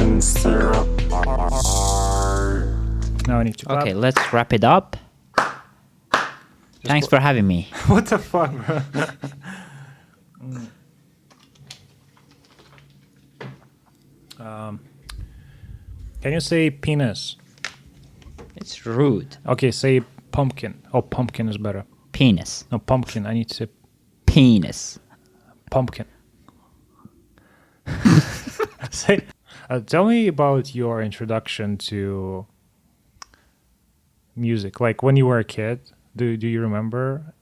and syrup. Now I need to clap. Okay, let's wrap it up. Thanks for having me. What the fuck, bro? Can you say penis? It's rude. Okay, say pumpkin. Oh, pumpkin is better. Penis. No, pumpkin. I need to say Penis. pumpkin. Say, tell me about your introduction to music. Like when you were a kid, do you remember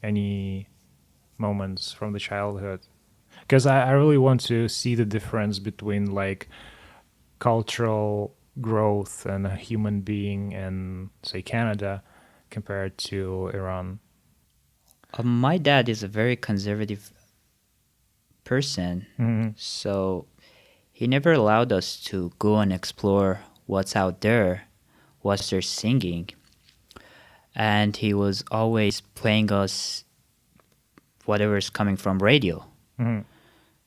any moments from the childhood? Because I really want to see the difference between like cultural growth and a human being in, say, Canada compared to Iran. My dad is a very conservative person, Mm-hmm. so he never allowed us to go and explore what's out there, what they're singing. And he was always playing us whatever's coming from radio. Mm-hmm.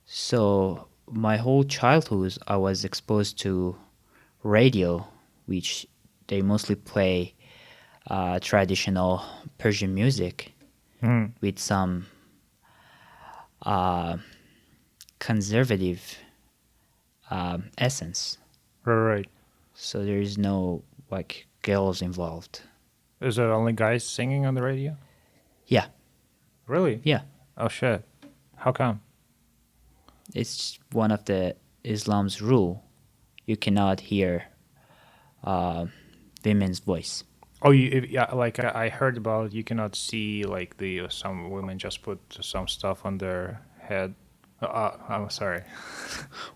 So my whole childhood, I was exposed to radio, which they mostly play traditional Persian music Mm-hmm. with some conservative essence. Right. So there is no like girls involved. Is there only guys singing on the radio? Yeah, Really? yeah. Oh shit. How come? It's one of the Islam's rule. You cannot hear women's voice. Oh, yeah. Like I heard about, you cannot see like the some women just put some stuff on their head. I'm sorry.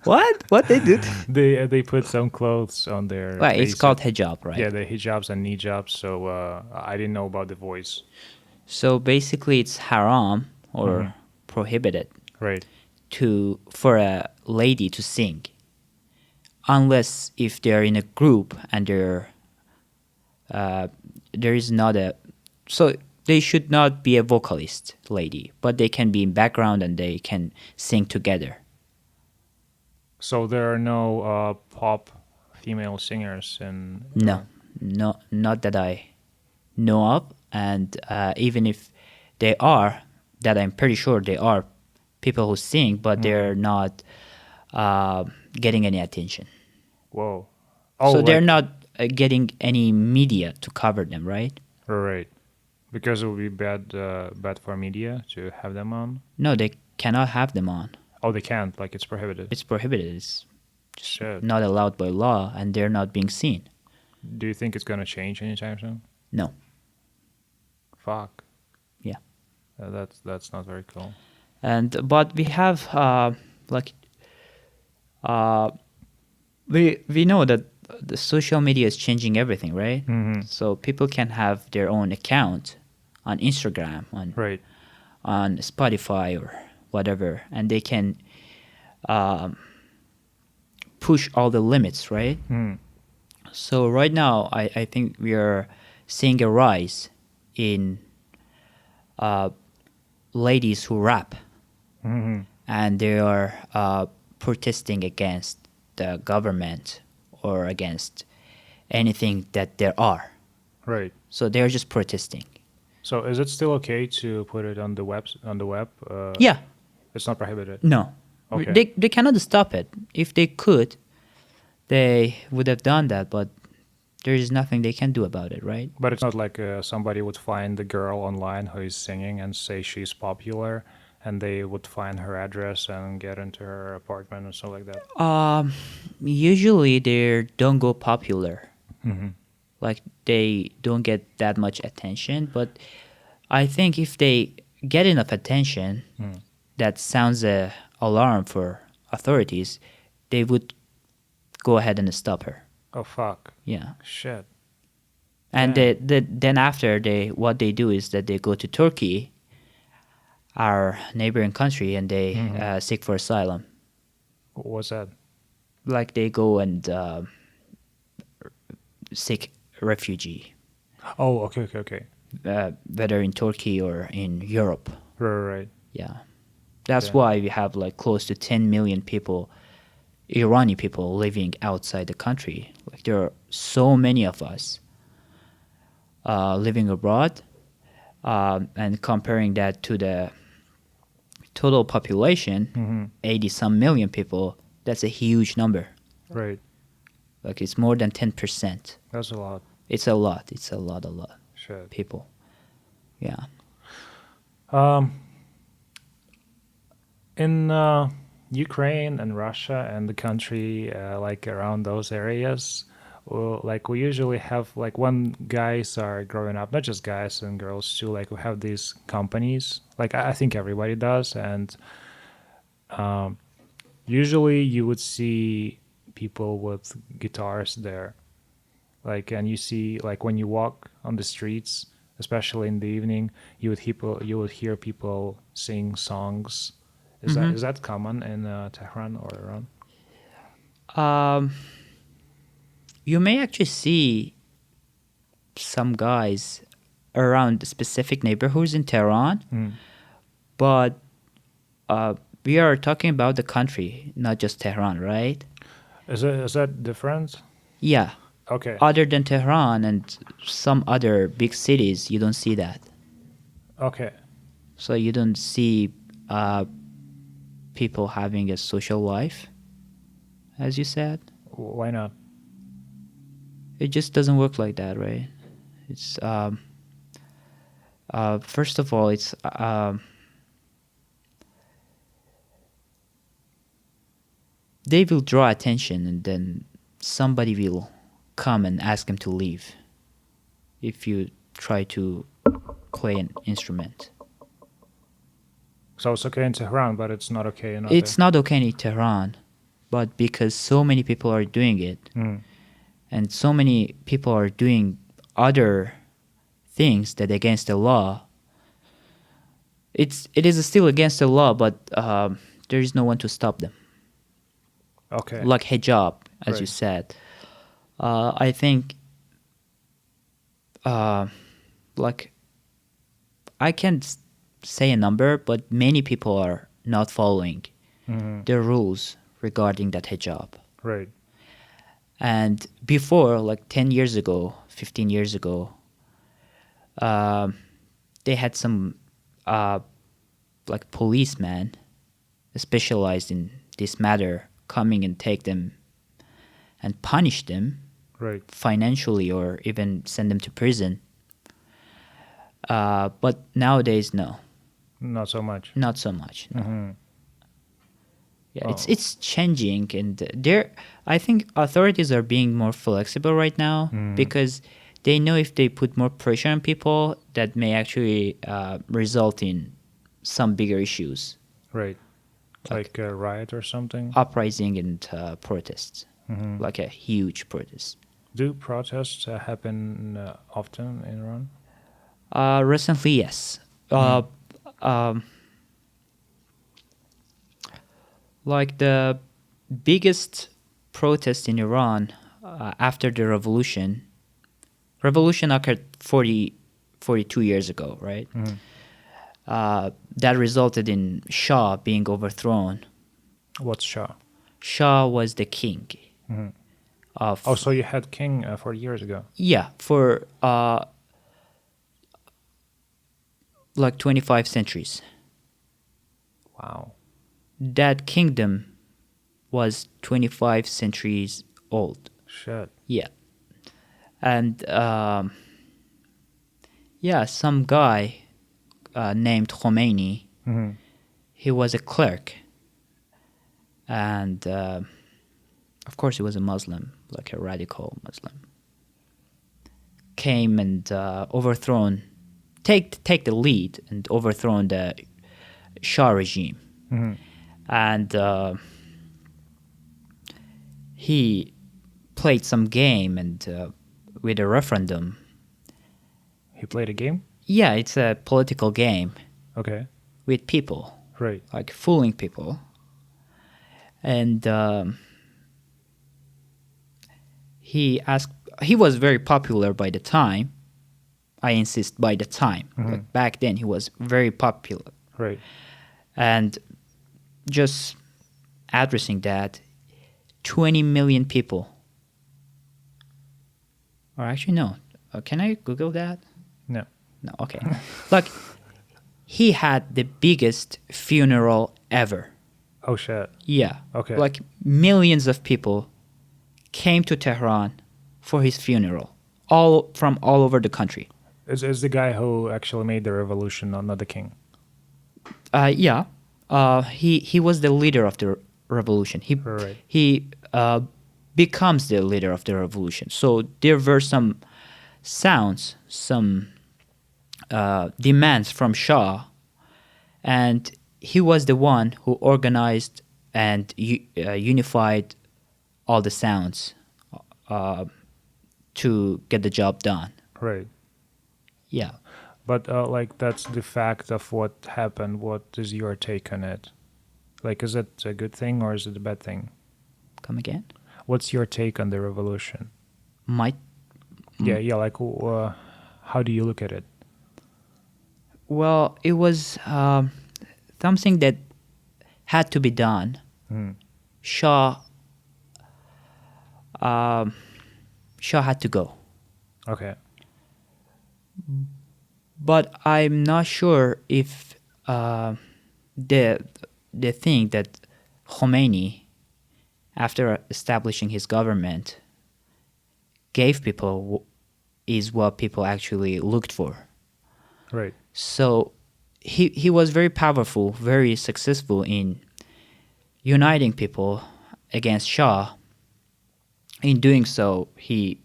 What? What they did? They put some clothes on their. Well, it's face. called hijab, right? Yeah, the hijabs and hijabs. So I didn't know about the voice. So basically, it's haram or prohibited Right. for a lady to sing, unless if they're in a group and there is not a, so they should not be a vocalist lady, but they can be in background and they can sing together. So there are no pop female singers in. No, not that I know of, and even if they are, that I'm pretty sure they are people who sing, but they're not getting any attention. Whoa. Oh, So they're like- not getting any media to cover them, right? Right. Because it would be bad for media to have them on. No, they cannot have them on. Oh, they can't. Like it's prohibited. It's prohibited. It's Shit. not allowed by law, and they're not being seen. Do you think it's gonna change anytime soon? No. Fuck. Yeah. That's not very cool. But we have we know that the social media is changing everything, right? Mm-hmm. So people can have their own account on Instagram, Right. on Spotify or whatever, and they can push all the limits, right? Mm. So right now, I think we are seeing a rise in ladies who rap, Mm-hmm. and they are protesting against the government or against anything that there are. Right. So they're just protesting. So is it still okay to put it on the web? Yeah, It's not prohibited. no, Okay. they cannot stop it. If they could, they would have done that, but there is nothing they can do about it, right? But it's not like somebody would find the girl online who is singing and say she's popular, and they would find her address and get into her apartment and stuff like that. Usually they don't go popular. Mm-hmm. Like they don't get that much attention, but I think if they get enough attention, that sounds a alarm for authorities, they would go ahead and stop her. Oh fuck. Yeah. Shit. And Yeah. then after what they do is that they go to Turkey, our neighboring country, and they seek for asylum. What was that? Like they go and seek refugee, Oh, okay. whether in Turkey or in Europe. Right. Yeah. That's Yeah. why we have like close to 10 million people Iranian people living outside the country. Like there are so many of us living abroad, and comparing that to the total population, 80 some million people, that's a huge number. Right. Like it's more than 10%. That's a lot. It's a lot. It's a lot Shit. people. Yeah. In Ukraine and Russia and the country like around those areas, well, like we usually have like when guys are growing up, not just guys and girls too, like we have these companies. Like I think everybody does, and usually you would see people with guitars there, like, and you see like when you walk on the streets, especially in the evening, you would hear people sing songs. Is that common in Tehran or Iran? You may actually see some guys around specific neighborhoods in Tehran, but we are talking about the country, not just Tehran, right? Is that different? Yeah. Okay. Other than Tehran and some other big cities, you don't see that. Okay. So you don't see people having a social life, as you said. Why not? It just doesn't work like that, right? It's first of all, it's they will draw attention, and then somebody will come and ask them to leave if you try to play an instrument. So it's okay in Tehran, but it's not okay in other. It's not okay in Tehran, but because so many people are doing it, and so many people are doing other things that against the law, it is still against the law, but there is no one to stop them. Okay. Like hijab, as you Right. said. I think, like, I can't say a number, but many people are not following the rules regarding that hijab. Right. And before, like 10 years ago, 15 years ago, they had some like policemen specialized in this matter coming and take them and punish them Right. financially or even send them to prison. But nowadays, no, Not so much. not so much. No. Yeah, Oh. it's changing, and I think authorities are being more flexible right now because they know if they put more pressure on people, that may actually result in some bigger issues, Right. Like a riot or something. uprising and protests, like a huge protest. Do protests happen often in Iran? Recently, yes. Like the biggest protest in Iran after the revolution occurred 42 years ago, right? That resulted in Shah being overthrown. What's Shah? Shah was the king of Oh, so you had king 40 years ago. yeah, for like 25 centuries. Wow. That kingdom was 25 centuries old. Shit. Yeah. And yeah, some guy named Khomeini, he was a clerk. And of course he was a Muslim, like a radical Muslim. Came and take the lead and overthrown the Shah regime. And he played some game and with a referendum. He played a game? Yeah, it's a political game Okay. with people, Right. like fooling people. And he was very popular by the time. I insist, by the time. Like back then, he was very popular. Right. And just addressing that, 20 million people. Or actually, no. Can I Google that? No. No, okay. Like, he had the biggest funeral ever. Oh shit. Yeah. Okay. Like, millions of people came to Tehran for his funeral, all from all over the country. Is the guy who actually made the revolution, not the king? Yeah. He was the leader of the revolution. Right. He becomes the leader of the revolution. So there were some sounds, some demands from Shah, and he was the one who organized and unified all the sounds to get the job done. Right. Yeah. But like that's the fact of what happened. What is your take on it? Like, is it a good thing or is it a bad thing? Come again? What's your take on the revolution? My Yeah. Like, how do you look at it? Well, it was something that had to be done. Shah had to go. Okay. But I'm not sure if the thing that Khomeini, after establishing his government, gave people is what people actually looked for. Right. So he was very powerful, very successful in uniting people against Shah. In doing so, he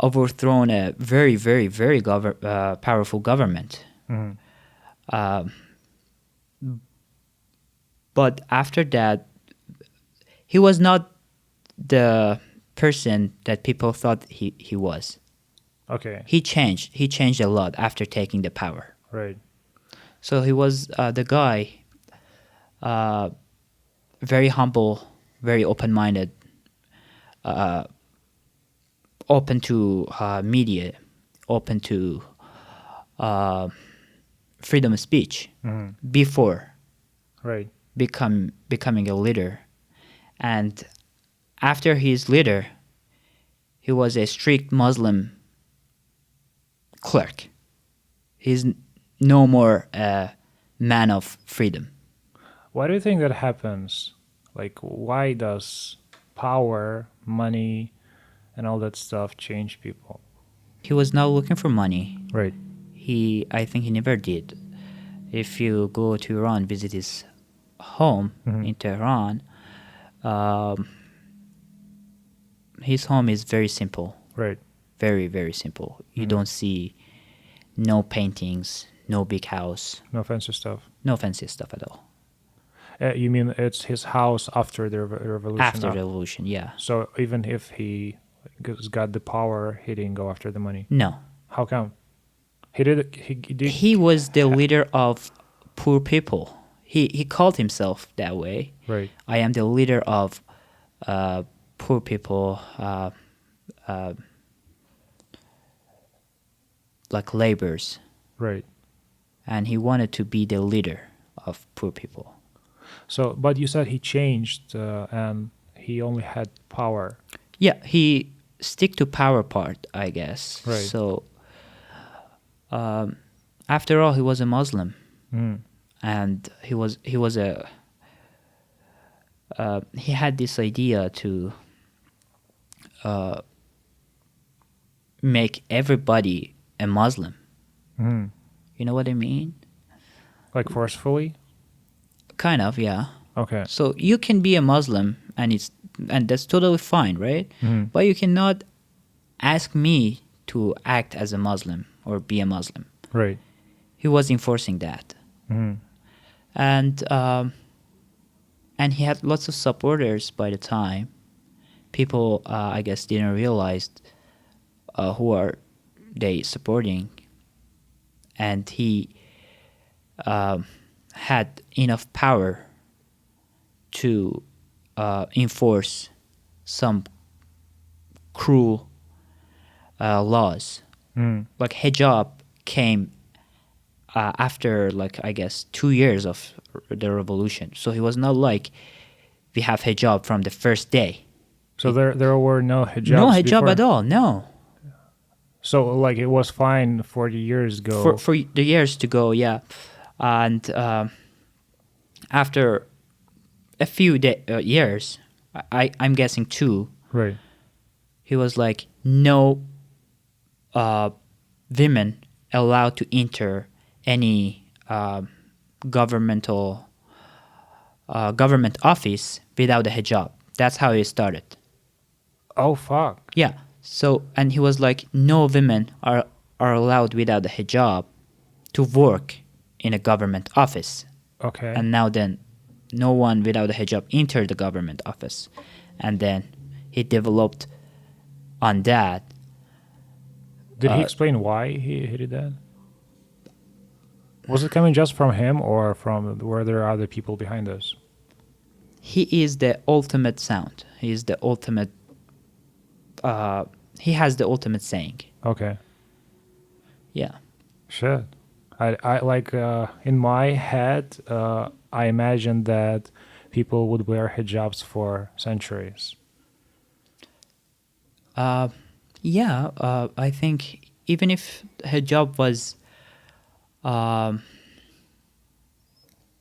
overthrown a very, very, very powerful government. But after that, he was not the person that people thought he was. Okay. He changed. He changed a lot after taking the power. Right. So he was the guy, very humble, very open-minded, open to media, open to freedom of speech before Right. becoming a leader. And after he's leader, he was a strict Muslim clerk. He's no more a man of freedom. Why do you think that happens? Like, why does power, money, and all that stuff change people? He was not looking for money. Right. I think he never did. If you go to Iran, visit his home in Tehran, his home is very simple. Right. Very, very simple. You don't see no paintings, no big house, No fancy stuff. no fancy stuff at all. You mean it's his house after the revolution? After the revolution, yeah. So even if he got the power, he didn't go after the money. No. How come? He did. He did. He was the leader of poor people. He called himself that way. Right. I am the leader of poor people, like laborers. Right. And he wanted to be the leader of poor people. So, but you said he changed and he only had power. Yeah, he stick to power part, I guess. Right. So, after all, he was a Muslim, and he had this idea to make everybody a Muslim. You know what I mean? Like forcefully? Kind of, yeah. Okay. So you can be a Muslim, and that's totally fine, right? But you cannot ask me to act as a Muslim or be a Muslim. Right. He was enforcing that, and he had lots of supporters by the time. People, I guess, didn't realize who are they supporting, and he had enough power to enforce some cruel laws. Like hijab came after, like, I guess 2 years of the revolution. So he was not like we have hijab from the first day. So there were no hijabs No hijab before? at all. No. So like it was fine 40 years ago. For the years to go, yeah. And after a few years, I'm guessing 2, Right. he was like, no women allowed to enter any government office without a hijab. That's how it started. Oh fuck. Yeah. So, and he was like, no women are allowed without a hijab to work in a government office. Okay. And now then, no one without a hijab entered the government office. And then he developed on that. Did he explain why he did that? Was it coming just from him, or were there other people behind us? He is the ultimate sound. He is the ultimate. He has the ultimate saying. Okay. Yeah. Shit. I like in my head, I imagined that people would wear hijabs for centuries. Yeah. I think even if hijab was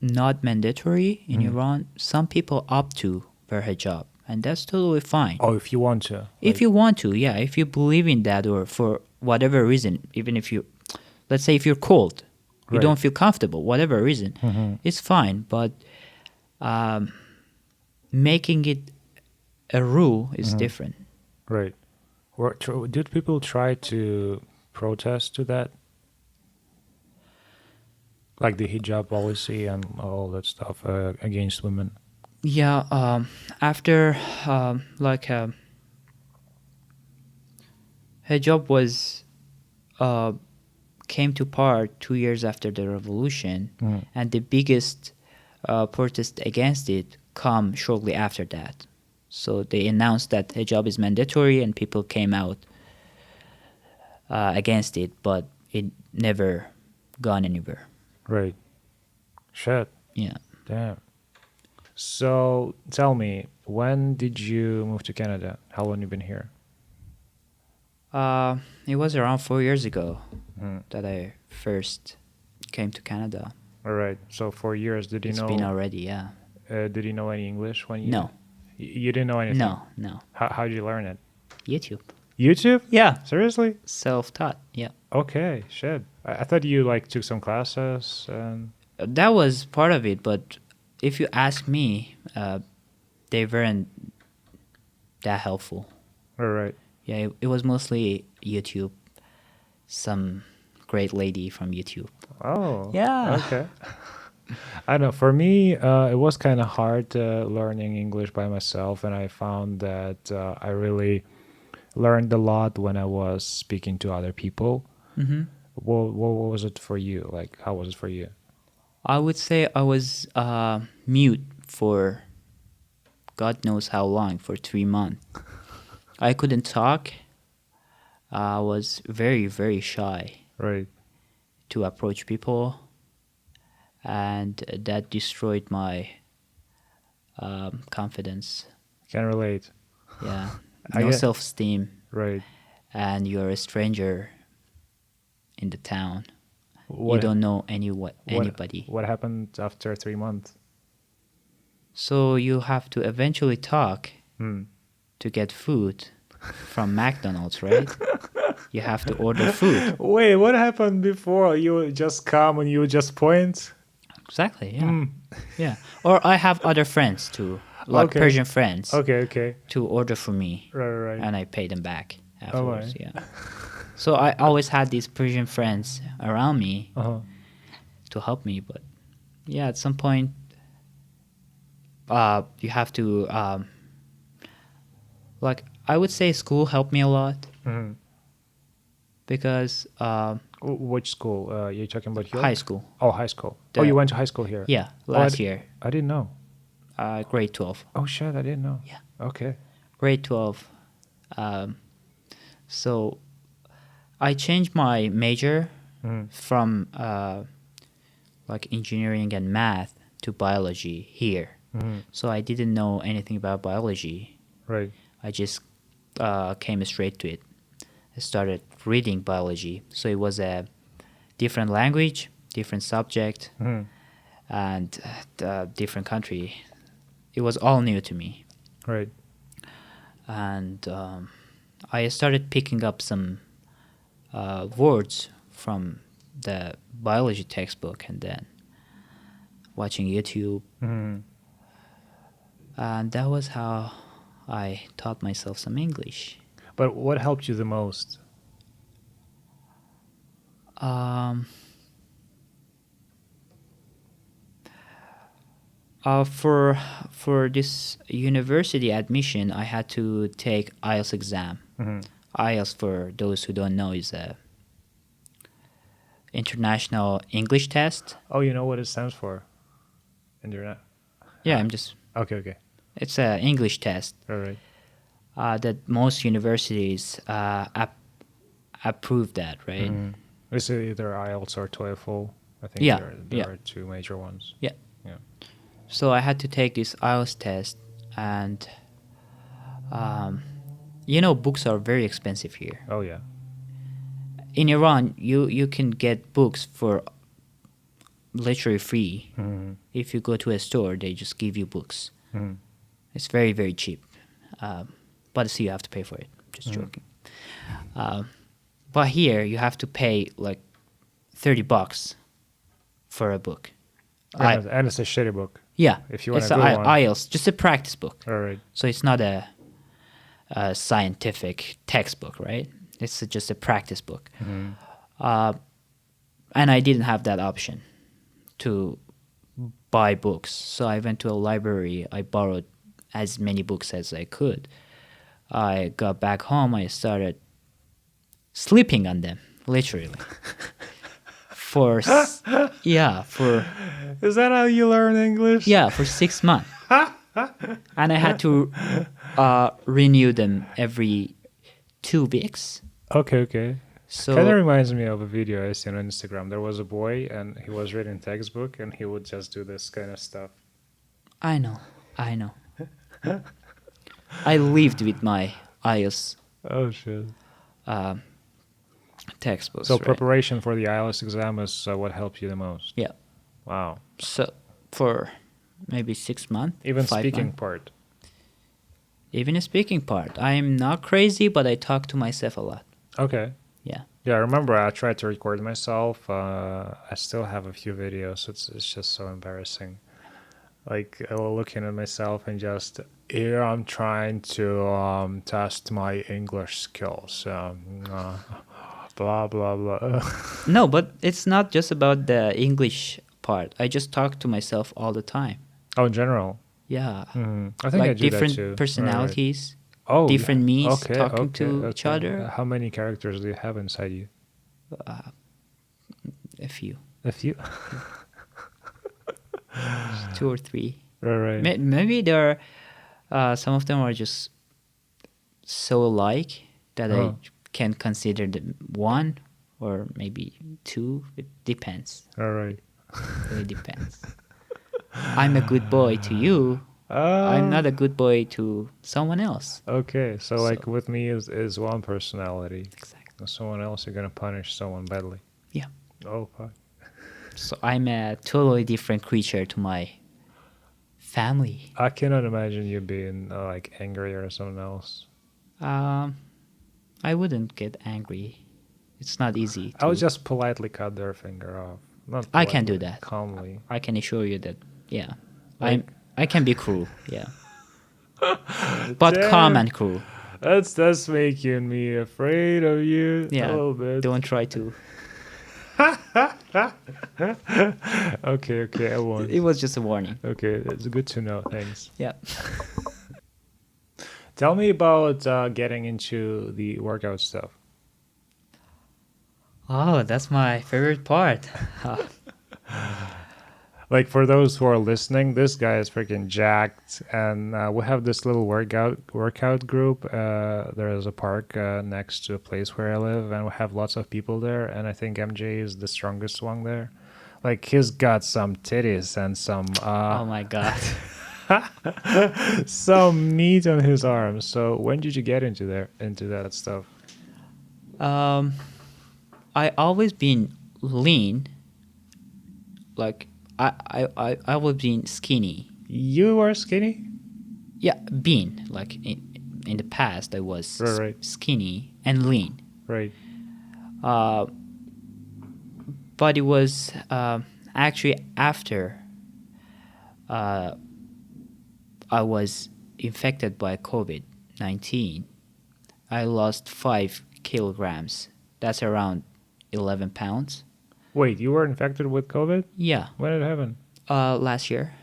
not mandatory in Iran, some people opt to wear hijab, and that's totally fine. Oh, if you want to. If you want to, yeah, if you believe in that, or for whatever reason, even if you, let's say if you're cold, you Right. don't feel comfortable, whatever reason, it's fine. But making it a rule is different. Right. Did people try to protest to that? Like the hijab policy and all that stuff against women? Yeah, after hijab was came to power 2 years after the revolution, and the biggest protest against it come shortly after that. So they announced that hijab is mandatory, and people came out against it, but it never gone anywhere. Right. Shit. Yeah. Damn. So tell me, when did you move to Canada? How long you been here? It was around 4 years ago that I first came to Canada. All right. So 4 years. Did you It's know? been already, yeah. Did you know any English when you? No. You didn't know anything. No. How did you learn it? YouTube. YouTube? Yeah. Seriously? Self-taught, yeah. Okay. Shit. I thought you like took some classes and. That was part of it, but if you ask me, they weren't that helpful. All right. Yeah, it was mostly YouTube. Some great lady from YouTube. Oh. Yeah. Okay. I don't know. For me, it was kind of hard learning English by myself, and I found that I really learned a lot when I was speaking to other people. Mm-hmm. What was it for you? Like, how was it for you? I would say I was mute for God knows how long, for 3 months. I couldn't talk. I was very, very shy Right. to approach people, and that destroyed my confidence. Can relate. Yeah, I no get- self-esteem, Right. and you're a stranger in the town. You What don't know anybody. What happened after 3 months? So you have to eventually talk Hmm. to get food from McDonald's, right? You have to order food. Wait, what happened before? You would just come and you would just point? Exactly, yeah. Yeah. Or I have other friends too, like Okay. Persian friends, Okay. to order for me, Right. and I pay them back afterwards, right. yeah. So I always had these Persian friends around me Uh-huh. to help me, but yeah, at some point, you have to, like, I would say school helped me a lot Hmm. because Which school? You're talking about here? high school, Oh, high school. The- Oh, you went to high school here? yeah, Oh, last year, I didn't know. grade 12. Oh, shit, I didn't know. Yeah. Okay. Grade 12. So I changed my major Mhm. from like engineering and math to biology here. So I didn't know anything about biology. Right. I just came straight to it. I started reading biology. So it was a different language, different subject, and different country. It was all new to me. Right. And I started picking up some words from the biology textbook and then watching YouTube. And that was how I taught myself some English. But what helped you the most? For this university admission, I had to take IELTS exam. IELTS, for those who don't know, is a international English test. Oh, you know what it stands for? Internet. Yeah, I'm just. Okay. Okay. It's a English test All right. that most universities approve that, right? It's either IELTS or TOEFL. I think Yeah, there are two major ones. Yeah. Yeah. So I had to take this IELTS test, and books are very expensive here. Oh yeah. In Iran, you can get books for literally free. If you go to a store, they just give you books. It's very, very cheap. But still, you have to pay for it. Just joking. But here, you have to pay like $30 for a book. And it's a shitty book. Yeah, If you want it's a a good one. IELTS, just a practice book. All right. So it's not a scientific textbook, right? It's just a practice book. And I didn't have that option to buy books. So I went to a library. I borrowed as many books as I could. I got back home. I started sleeping on them, literally. Is that how you learn English? For 6 months. And I had to renew them every 2 weeks. Okay. Okay. So Kind of reminds me of a video I seen on Instagram. There was a boy and he was reading textbook and he would just do this kind of stuff. I know. I lived with my IELTS Oh shit. textbooks. So right? preparation for the IELTS exam is what helped you the most. Yeah. Wow. So for maybe 6 months. Even 5 speaking months. part. Even a speaking part. I'm not crazy, but I talk to myself a lot. Okay. Yeah. Yeah, I remember I tried to record myself. I still have a few videos. It's just so embarrassing. Like looking at myself and just here I'm trying to test my English skills. Blah blah blah. No, but it's not just about the English part. I just talk to myself all the time. Oh, in general. Yeah. I think I Like do that different too. personalities, Oh, different yeah. me's talking to each other. How many characters do you have inside you? A few. A few. 2 or 3. Right. Maybe there are some of them are just so alike that I can consider them 1 or maybe 2. It depends. All right. It really depends. I'm a good boy to you. I'm not a good boy to someone else. Okay, so like So- with me is one personality. Exactly. And someone else, you're gonna punish someone badly. Yeah. Oh fuck. So I'm a totally different creature to my family. I cannot imagine you being like angry or someone else. I wouldn't get angry. It's not easy. I would just politely cut their finger off. Not I can do politely, that. calmly. I can assure you that. Yeah, Like- I can be cruel. Yeah, but calm Damn. and cruel. That's making me afraid of you Yeah. a little bit. Don't try to. Okay, I won't. It was just a warning. Okay, it's good to know. Thanks. Yeah. Tell me about getting into the workout stuff. Oh, that's my favorite part. Like for those who are listening, this guy is freaking jacked, and we have this little workout group. There is a park next to a place where I live, and we have lots of people there. And I think MJ is the strongest one there. Like he's got some titties and some. Oh my god. Some meat on his arm. So when did you get into that stuff? Um, I always been lean. Like I always been skinny. You were skinny? Yeah, been like in the past I was Right, right, skinny and lean. right. Uh, but it was actually after uh, I was infected by COVID-19. I lost 5 kilograms. That's around 11 pounds. Wait, you were infected with COVID? Yeah, When did it happen? last year.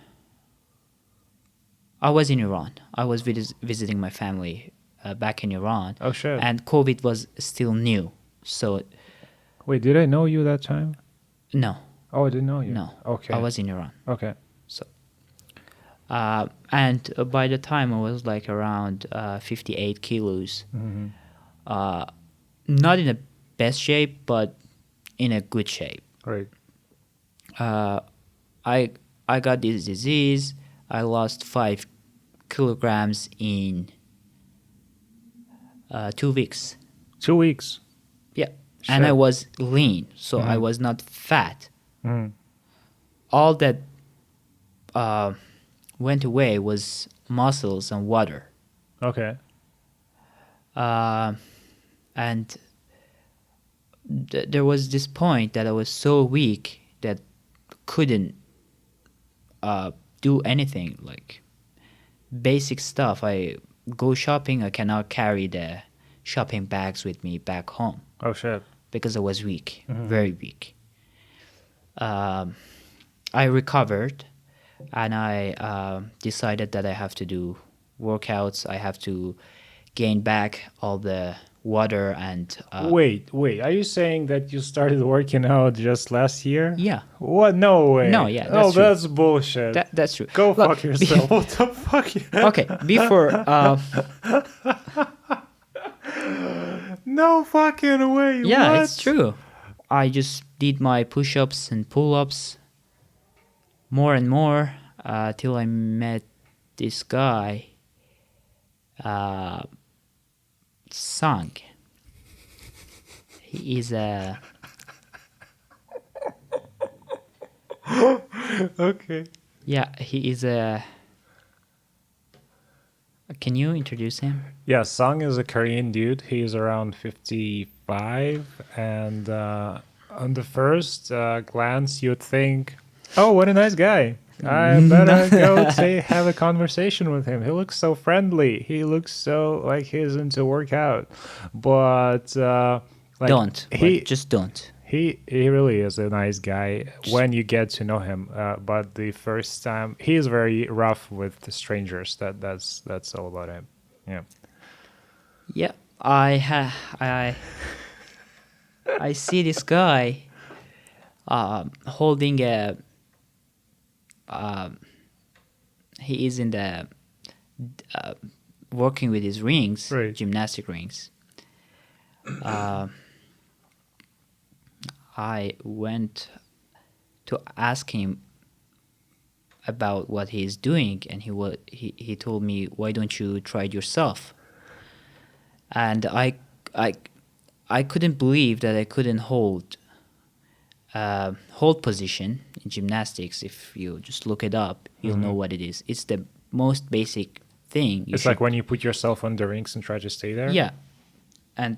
I was in Iran. I was visiting my family back in Iran, Oh shit. and COVID was still new. So Wait, did I know you that time? no, Oh, I didn't know you. no, Okay. I was in Iran. Okay. So and by the time I was like around 58 kilos, Hmm. not in the best shape, but in a good shape. Right. Uh, I I got this disease. I lost 5 kilograms in 2 weeks. 2 weeks. Yeah, and I Shit. was lean, so I Mhm. was not fat. Mhm. All that went away was muscles and water. Okay. Uh, and there was this point that I was so weak that couldn't do anything like basic stuff. I go shopping, I cannot carry the shopping bags with me back home Oh shit. because I was weak, very weak. I recovered, and I decided that I have to do workouts. I have to gain back all the water and Wait. Are you saying that you started working out just last year? yeah. What? No way. No, yeah, Oh, that's true. that's bullshit. That's true. Go Look, fuck yourself. What the fuck? Okay, before No fucking way. yeah, What? it's true. I just did my push-ups and pull-ups more and more till I met this guy, Sang. He is a Okay. yeah. He is a. Can you introduce him? Yeah, Sung is a Korean dude. He's around 55, and on the first glance, you'd think, "Oh, what a nice guy! I better go say have a conversation with him. He looks so friendly. He looks so like he's into workout." But like Don't. he Like, just don't. he really is a nice guy when you get to know him. But the first time, he is very rough with the strangers. That's all about him. Yeah. Yeah, I see this guy holding a. He is in the working with his rings, Right. gymnastic rings. I went to ask him about what he's doing, and he told me, "Why don't you try it yourself?" And I couldn't believe that I couldn't hold position in gymnastics. If you just look it up, you'll know what it is. It's the most basic thing. It's like when you put yourself on the rings and try to stay there. yeah, and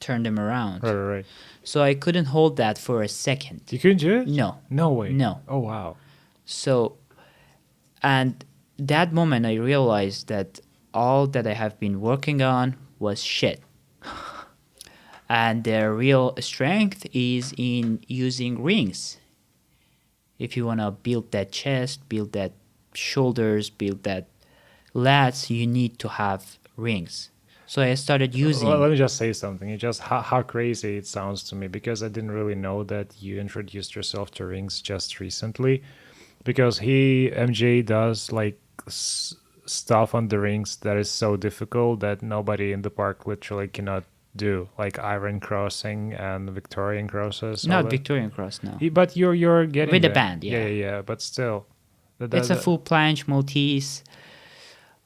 turn them around. Right. So I couldn't hold that for a second. You couldn't do it? No. No way. No. Oh wow. So, and that moment I realized that all that I have been working on was shit. And the real strength is in using rings. If you want to build that chest, build that shoulders, build that lats, you need to have rings. So I started using. Well, let me just say something. It just how crazy it sounds to me, because I didn't really know that you introduced yourself to rings just recently. Because MJ does like stuff on the rings that is so difficult that nobody in the park literally cannot do, like iron crossing and Victorian crosses. all Not that. Victorian cross now. But you're getting With the there. band, yeah. Yeah. But still, It's a full planche, Maltese.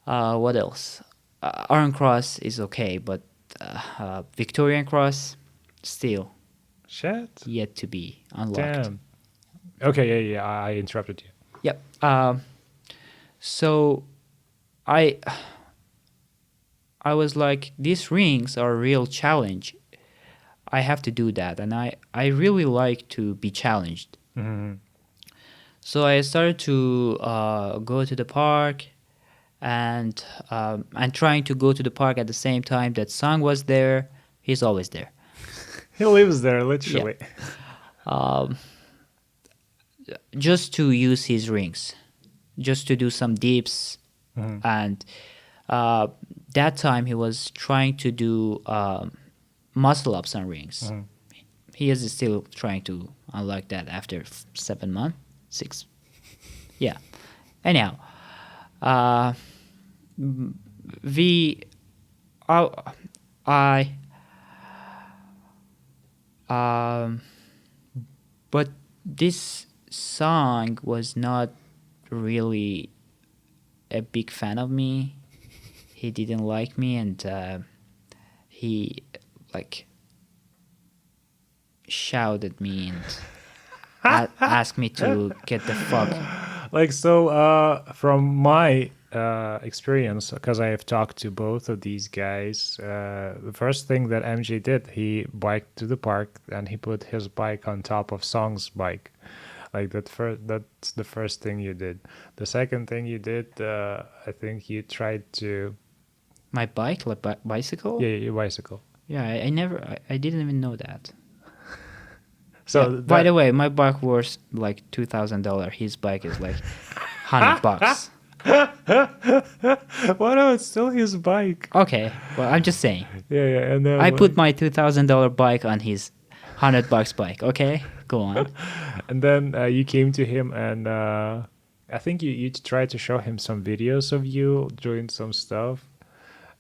What else? Iron Cross is okay, but Victorian Cross still Shit. yet to be unlocked. Damn. Okay, yeah. I interrupted you. Yep. So I was like, these rings are a real challenge. I have to do that, and I really like to be challenged. Mhm. So I started to go to the park, and trying to go to the park at the same time that Song was there. He's always there. He lives there, literally. Just to use his rings, just to do some dips. And that time he was trying to do muscle ups on rings. He is still trying to unlock that after 7 months, 6. Yeah. Anyhow, we, I, but this Song was not really a big fan of me. He didn't like me, and he like shouted at me and asked me to get the fuck. Like, so from my experience, because I have talked to both of these guys, the first thing that MJ did, he biked to the park and he put his bike on top of Song's bike. Like that's the first thing you did. The second thing you did, I think you tried to... My bike, like bicycle. Yeah, your bicycle. Yeah, I never, I didn't even know that. So yeah, by the way, my bike was like $2,000. His bike is like $100. Well, no, it's still his bike. Okay, well, I'm just saying. Yeah, and then I put my $2,000 bike on his $100 bike. Okay, go on. And then you came to him, and I think you tried to show him some videos of you doing some stuff.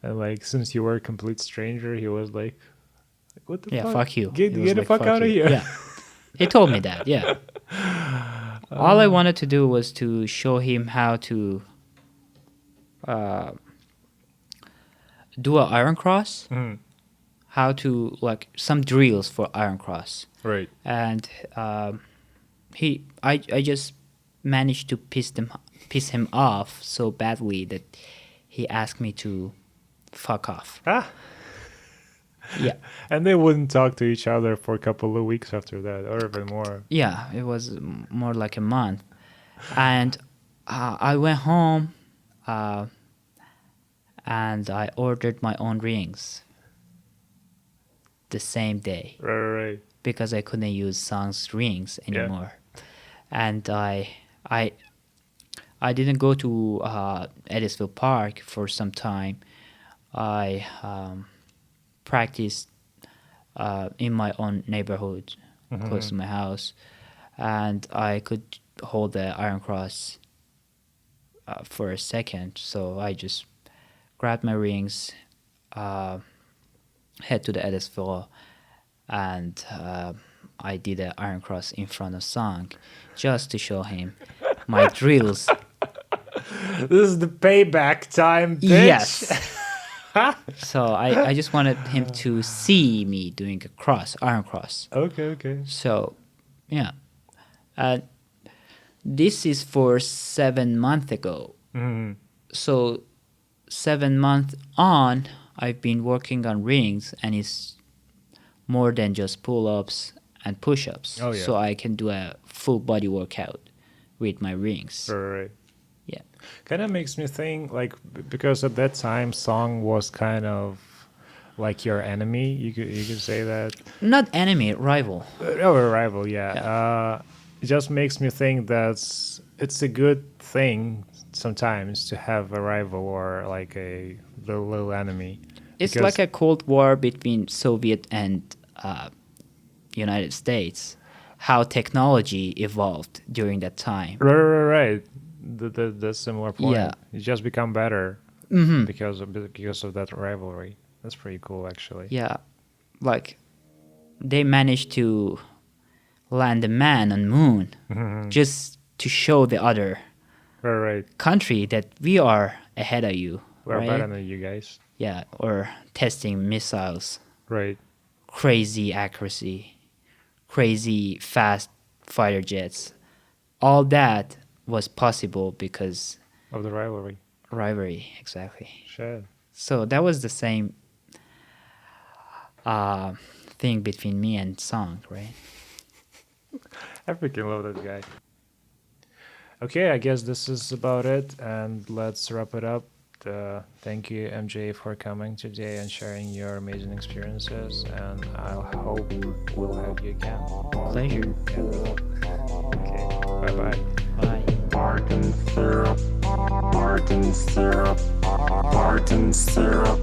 And like, since you were a complete stranger, he was like, "What the fuck? Fuck you. Get He was the like, fuck out of here." Yeah, he told me that. Yeah. All I wanted to do was to show him how to do an iron cross, how to like some drills for iron cross. Right. And I just managed to piss him off so badly that he asked me to fuck off. Yeah. And they wouldn't talk to each other for a couple of weeks after that, or even more. Yeah, it was more like a month. And I went home and I ordered my own rings the same day. Right. Because I couldn't use Song's rings anymore. And I didn't go to Edisville Park for some time. I practiced in my own neighborhood, close to my house, and I could hold the iron cross for a second. So I just grabbed my rings, head to the Edisville, and I did an iron cross in front of Song just to show him my drills. This is the payback time, bitch. Yes. So I just wanted him to see me doing a cross, iron cross. Okay. So, yeah. This is for 7 months ago. So 7 months on, I've been working on rings, and it's more than just pull-ups and push-ups. Oh, yeah. So I can do a full body workout with my rings. Right. Yeah. Kind of makes me think, like, because at that time, Song was kind of like your enemy. You could say that. Not enemy, rival. Oh, a rival, yeah. It just makes me think that it's a good thing sometimes to have a rival or like a little enemy. It's like a Cold War between Soviet and United States. How technology evolved during that time. Right. The similar point. Yeah. It just become better because of that rivalry. That's pretty cool, actually. Yeah, like they managed to land a man on moon just to show the other Right. country that we are ahead of you, We're right? better than you guys. Yeah, or testing missiles, Right. crazy accuracy, crazy fast fighter jets. All that was possible because Of the rivalry. rivalry, exactly. Shit. So that was the same uh, thing between me and Song, right? I freaking love that guy. Okay, I guess this is about it, and let's wrap it up. Thank you, MJ, for coming today and sharing your amazing experiences, and I hope we'll have you again. Pleasure. Yeah, we will. Okay, bye-bye. Bye. Barton syrup, Barton syrup, Barton syrup.